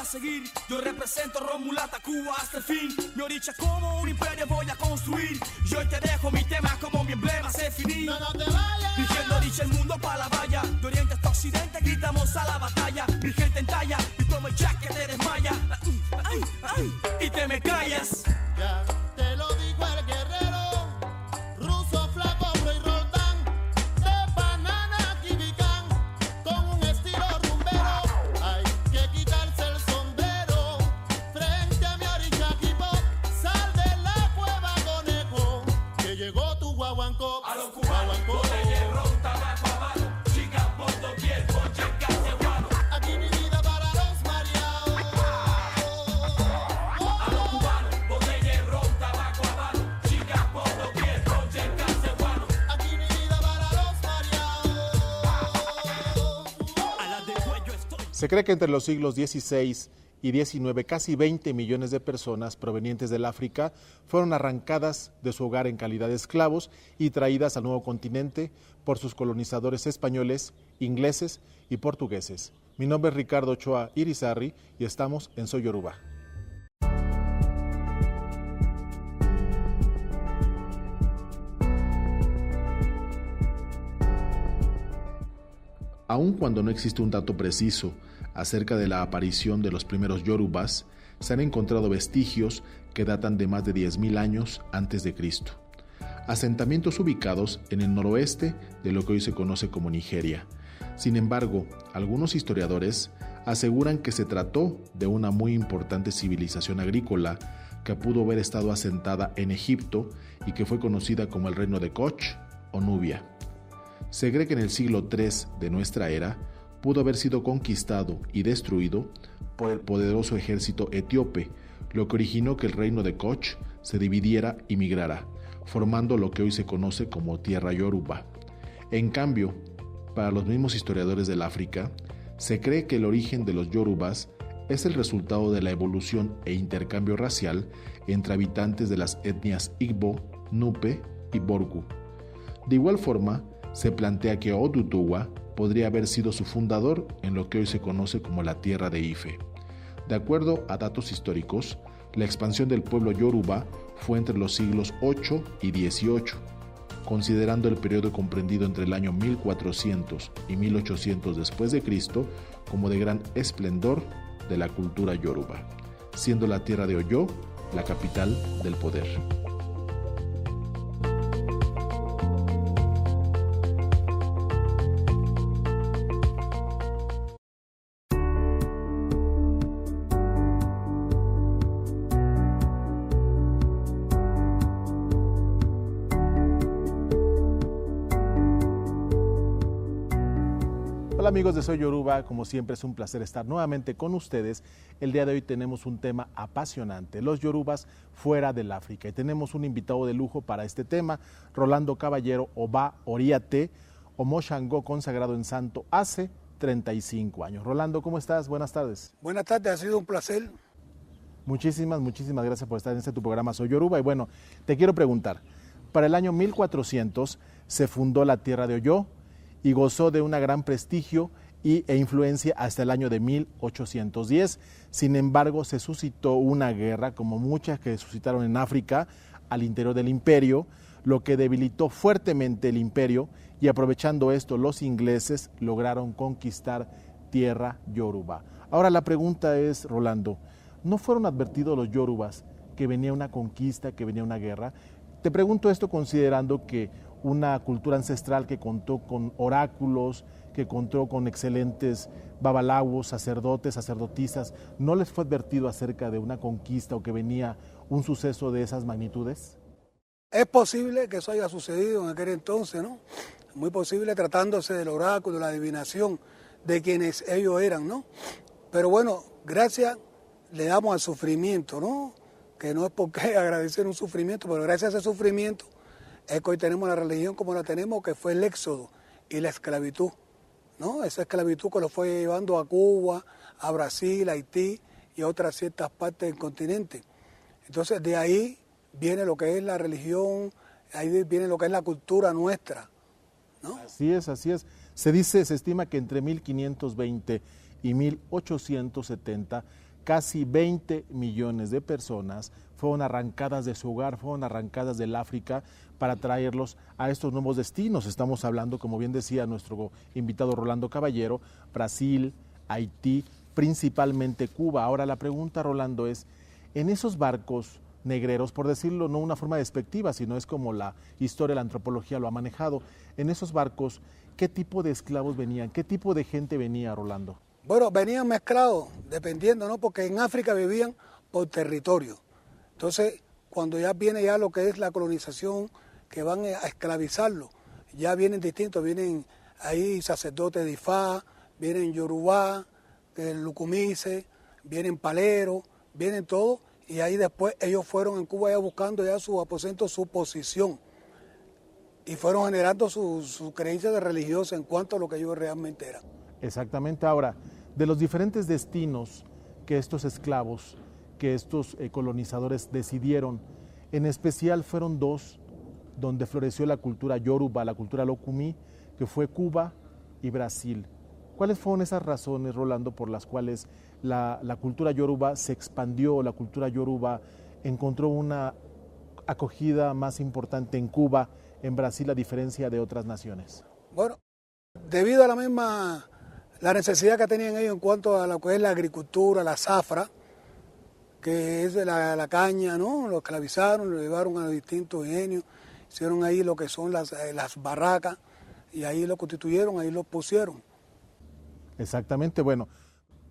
a seguir. Yo represento Romulata, Cuba hasta el fin. Mi oricha como un imperio voy a construir. Yo hoy te dejo mi tema como mi emblema se finí. No te vayas. Dirigiendo oricha el mundo para la valla. De oriente hasta occidente gritamos a la batalla. Mi gente en talla y como el jack que te desmaya. Ay, ay, y te me callas. Ya te lo dijo el guerrero, ruso, flaco, y Roldán, de banana, kibicán, con un estilo rumbero. Hay que quitarse el sombrero frente a mi oricha equipo. Sal de la cueva, conejo, que llegó tu guaguancó. A los cubanos, botella, ron, tabaco, habano, chicas por doquier, ponche, cacebuano. Aquí mi vida para los mareados. A los cubanos, botella, ron, tabaco, habano, chicas por doquier, ponche, cacebuano. Aquí mi vida para los mareados. A las de cuello estoy. Se cree que entre los siglos XVI y XIX casi 20 millones de personas provenientes del África fueron arrancadas de su hogar en calidad de esclavos y traídas al nuevo continente por sus colonizadores españoles, ingleses y portugueses. Mi nombre es Ricardo Ochoa Irizarry y estamos en Soy Yoruba. Aun cuando no existe un dato preciso acerca de la aparición de los primeros yorubas, se han encontrado vestigios que datan de más de 10.000 años antes de Cristo. Asentamientos ubicados en el noroeste de lo que hoy se conoce como Nigeria. Sin embargo, algunos historiadores aseguran que se trató de una muy importante civilización agrícola que pudo haber estado asentada en Egipto y que fue conocida como el reino de Koch o Nubia. Se cree que en el siglo III de nuestra era pudo haber sido conquistado y destruido por el poderoso ejército etíope, lo que originó que el reino de Koch se dividiera y migrara, formando lo que hoy se conoce como Tierra Yoruba. En cambio, para los mismos historiadores del África, se cree que el origen de los yorubas es el resultado de la evolución e intercambio racial entre habitantes de las etnias Igbo, Nupe y Borgu. De igual forma, se plantea que Oduduwa podría haber sido su fundador en lo que hoy se conoce como la Tierra de Ife. De acuerdo a datos históricos, la expansión del pueblo yoruba fue entre los siglos VIII y XVIII, considerando el periodo comprendido entre el año 1400 y 1800 después de Cristo como de gran esplendor de la cultura yoruba, siendo la tierra de Oyo la capital del poder. Hola amigos de Soy Yoruba, como siempre es un placer estar nuevamente con ustedes. El día de hoy tenemos un tema apasionante, los yorubas fuera del África. Y tenemos un invitado de lujo para este tema, Rolando Caballero Oba Oriate, Omo Shango, consagrado en santo hace 35 años. Rolando, ¿cómo estás? Buenas tardes. Buenas tardes, ha sido un placer. Muchísimas gracias por estar en tu programa Soy Yoruba. Y bueno, te quiero preguntar, para el año 1400 se fundó la tierra de Oyo, y gozó de un gran prestigio e influencia hasta el año de 1810. Sin embargo, se suscitó una guerra, como muchas que suscitaron en África, al interior del imperio, lo que debilitó fuertemente el imperio, y aprovechando esto, los ingleses lograron conquistar tierra yoruba. Ahora la pregunta es, Rolando, ¿no fueron advertidos los yorubas que venía una conquista, que venía una guerra? Te pregunto esto considerando que una cultura ancestral que contó con oráculos, que contó con excelentes babalawos, sacerdotes, sacerdotisas, ¿no les fue advertido acerca de una conquista o que venía un suceso de esas magnitudes? Es posible que eso haya sucedido en aquel entonces, ¿no? Muy posible tratándose del oráculo, de la adivinación, de quienes ellos eran, ¿no? Pero bueno, gracias le damos al sufrimiento, ¿no? Que no es por qué agradecer un sufrimiento, pero gracias a ese sufrimiento es que hoy tenemos la religión como la tenemos, que fue el éxodo y la esclavitud, ¿no? Esa esclavitud que lo fue llevando a Cuba, a Brasil, a Haití y a otras ciertas partes del continente. Entonces de ahí viene lo que es la religión, ahí viene lo que es la cultura nuestra, ¿no? Así es, así es. Se estima que entre 1520 y 1870 casi 20 millones de personas fueron arrancadas de su hogar, fueron arrancadas del África para traerlos a estos nuevos destinos. Estamos hablando, como bien decía nuestro invitado Rolando Caballero, Brasil, Haití, principalmente Cuba. Ahora la pregunta, Rolando, es, en esos barcos negreros, por decirlo no una forma despectiva, sino es como la historia, la antropología lo ha manejado, en esos barcos, ¿qué tipo de esclavos venían? ¿Qué tipo de gente venía, Rolando? Bueno, venían mezclados, dependiendo, ¿no? Porque en África vivían por territorio. Entonces, cuando ya viene ya lo que es la colonización, que van a esclavizarlo, ya vienen distintos, vienen ahí sacerdotes de Ifá, vienen Yorubá, Lucumise, vienen Palero, vienen todos, y ahí después ellos fueron en Cuba ya buscando ya su aposento, su posición, y fueron generando su creencia de religiosa en cuanto a lo que ellos realmente eran. Exactamente. Ahora, de los diferentes destinos que estos esclavos, que estos colonizadores decidieron, en especial fueron dos donde floreció la cultura yoruba, la cultura locumí, que fue Cuba y Brasil. ¿Cuáles fueron esas razones, Rolando, por las cuales la cultura yoruba se expandió, la cultura yoruba encontró una acogida más importante en Cuba, en Brasil, a diferencia de otras naciones? Bueno, debido a la necesidad que tenían ellos en cuanto a lo que es la agricultura, la zafra, que es de la caña, ¿no? Lo esclavizaron, lo llevaron a distintos ingenios, hicieron ahí lo que son las barracas, y ahí lo constituyeron, ahí lo pusieron. Exactamente. Bueno,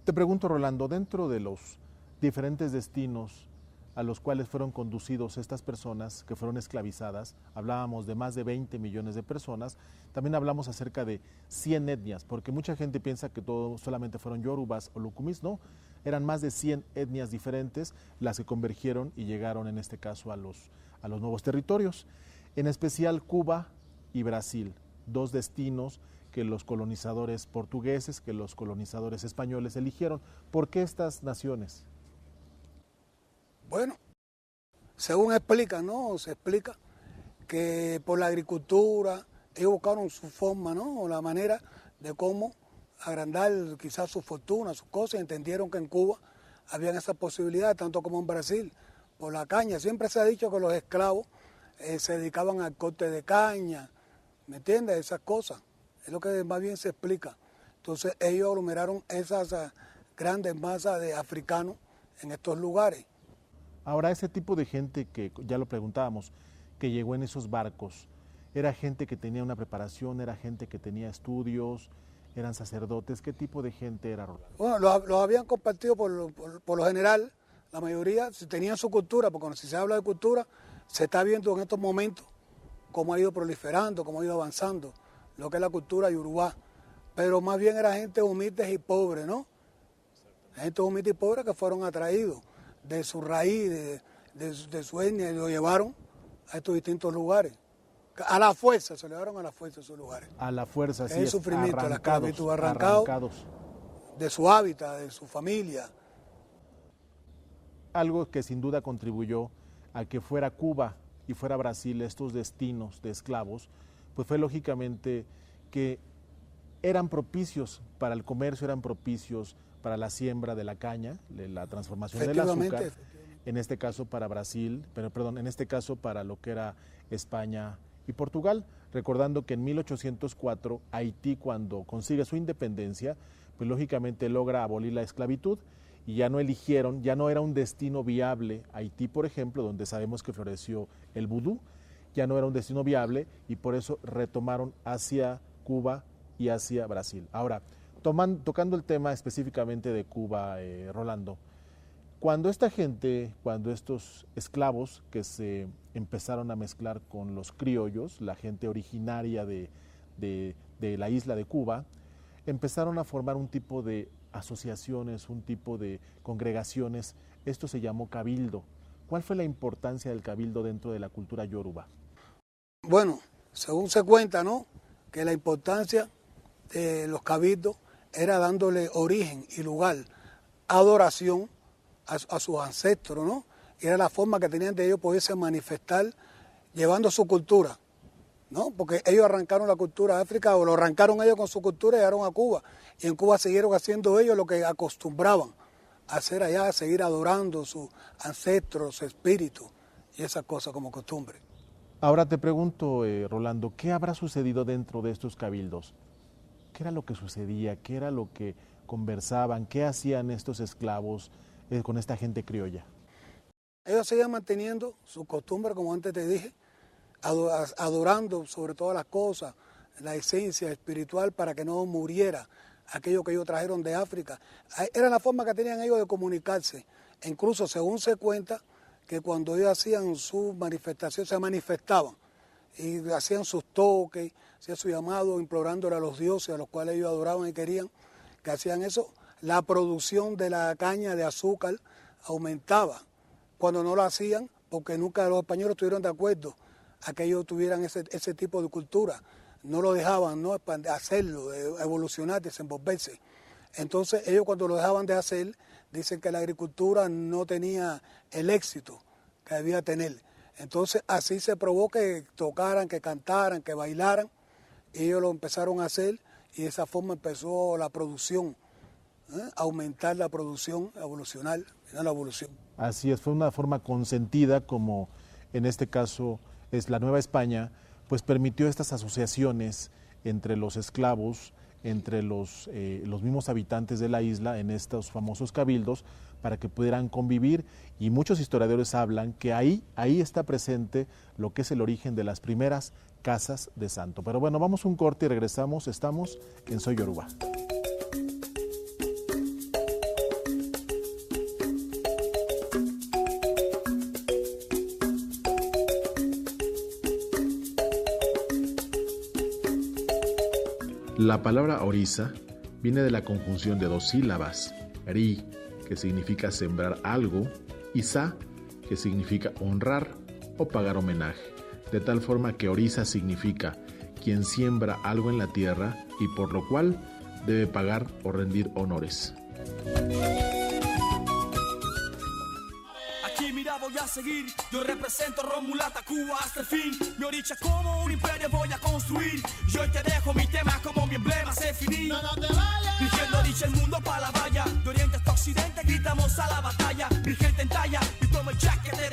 te pregunto, Rolando, dentro de los diferentes destinos a los cuales fueron conducidos estas personas que fueron esclavizadas, hablábamos de más de 20 millones de personas, también hablamos acerca de 100 etnias, porque mucha gente piensa que todo solamente fueron yorubas o lucumís, no, eran más de 100 etnias diferentes las que convergieron y llegaron en este caso a los nuevos territorios, en especial Cuba y Brasil, dos destinos que los colonizadores portugueses, que los colonizadores españoles eligieron. ¿Por qué estas naciones? Bueno, según explica, ¿no? Se explica que por la agricultura ellos buscaron su forma, ¿no? O la manera de cómo agrandar quizás su fortuna, sus cosas, y entendieron que en Cuba habían esa posibilidad, tanto como en Brasil, por la caña. Siempre se ha dicho que los esclavos se dedicaban al corte de caña, ¿me entiendes? Esas cosas, es lo que más bien se explica. Entonces ellos aglomeraron esas grandes masas de africanos en estos lugares. Ahora, ese tipo de gente que, ya lo preguntábamos, que llegó en esos barcos, ¿era gente que tenía una preparación, era gente que tenía estudios, eran sacerdotes? ¿Qué tipo de gente era, Rolando? Bueno, los habían compartido por lo general, la mayoría si tenían su cultura, porque si se habla de cultura, se está viendo en estos momentos cómo ha ido proliferando, cómo ha ido avanzando, lo que es la cultura yorubá. Pero más bien era gente humilde y pobre, ¿no? Gente humilde y pobre que fueron atraídos de su raíz, de su etnia, y lo llevaron a estos distintos lugares. A la fuerza, se lo llevaron a la fuerza a esos lugares. A la fuerza, sí. El sufrimiento, la esclavitud, arrancados de su hábitat, de su familia. Algo que sin duda contribuyó a que fuera Cuba y fuera Brasil estos destinos de esclavos, pues fue lógicamente que eran propicios para el comercio, eran propicios para la siembra de la caña, de la transformación del azúcar, en este caso para Brasil, en este caso para lo que era España y Portugal, recordando que en 1804 Haití, cuando consigue su independencia, pues lógicamente logra abolir la esclavitud y ya no eligieron, ya no era un destino viable Haití, por ejemplo, donde sabemos que floreció el vudú, ya no era un destino viable y por eso retomaron hacia Cuba y hacia Brasil. Ahora, tocando el tema específicamente de Cuba, Rolando, cuando esta gente, cuando estos esclavos que se empezaron a mezclar con los criollos, la gente originaria de la isla de Cuba, empezaron a formar un tipo de asociaciones, un tipo de congregaciones, esto se llamó cabildo. ¿Cuál fue la importancia del cabildo dentro de la cultura yoruba? Bueno, según se cuenta, ¿no?, que la importancia de los cabildos era dándole origen y lugar, adoración a sus ancestros, ¿no? Y era la forma que tenían de ellos poderse manifestar llevando su cultura, ¿no? Porque ellos arrancaron la cultura de África, o lo arrancaron ellos con su cultura y llegaron a Cuba. Y en Cuba siguieron haciendo ellos lo que acostumbraban, hacer allá, seguir adorando sus ancestros, su espíritu y esas cosas como costumbre. Ahora te pregunto, Rolando, ¿qué habrá sucedido dentro de estos cabildos? ¿Qué era lo que sucedía? ¿Qué era lo que conversaban? ¿Qué hacían estos esclavos con esta gente criolla? Ellos seguían manteniendo su costumbre, como antes te dije, adorando sobre todas las cosas, la esencia espiritual para que no muriera aquello que ellos trajeron de África. Era la forma que tenían ellos de comunicarse. Incluso, según se cuenta, que cuando ellos hacían su manifestación, se manifestaban y hacían sus toques, hacían su llamado, implorándole a los dioses a los cuales ellos adoraban y querían, que hacían eso, la producción de la caña de azúcar aumentaba. Cuando no lo hacían, porque nunca los españoles estuvieron de acuerdo a que ellos tuvieran ese tipo de cultura, no lo dejaban, ¿no?, hacerlo, de evolucionar, desenvolverse. Entonces ellos, cuando lo dejaban de hacer, dicen que la agricultura no tenía el éxito que debía tener. Entonces así se probó que tocaran, que cantaran, que bailaran, y ellos lo empezaron a hacer y de esa forma empezó la producción, aumentar la producción, evolucionar, la evolución. Así es, fue una forma consentida, como en este caso es la Nueva España, pues permitió estas asociaciones entre los esclavos, entre los mismos habitantes de la isla en estos famosos cabildos para que pudieran convivir, y muchos historiadores hablan que ahí está presente lo que es el origen de las primeras casas de santo. Pero bueno, vamos a un corte y regresamos, estamos en Soy Yoruba. La palabra orisa viene de la conjunción de dos sílabas, ri, que significa sembrar algo, y sa, que significa honrar o pagar homenaje, de tal forma que orisa significa quien siembra algo en la tierra y por lo cual debe pagar o rendir honores. Voy a seguir, yo represento Romulata, Cuba hasta el fin. Mi oricha como un imperio voy a construir. Yo hoy te dejo mi tema como mi emblema se finí. No, no te vayas. Mi gente oricha el mundo pa' la valla. De oriente hasta occidente gritamos a la batalla. Mi gente en talla y toma el jack que te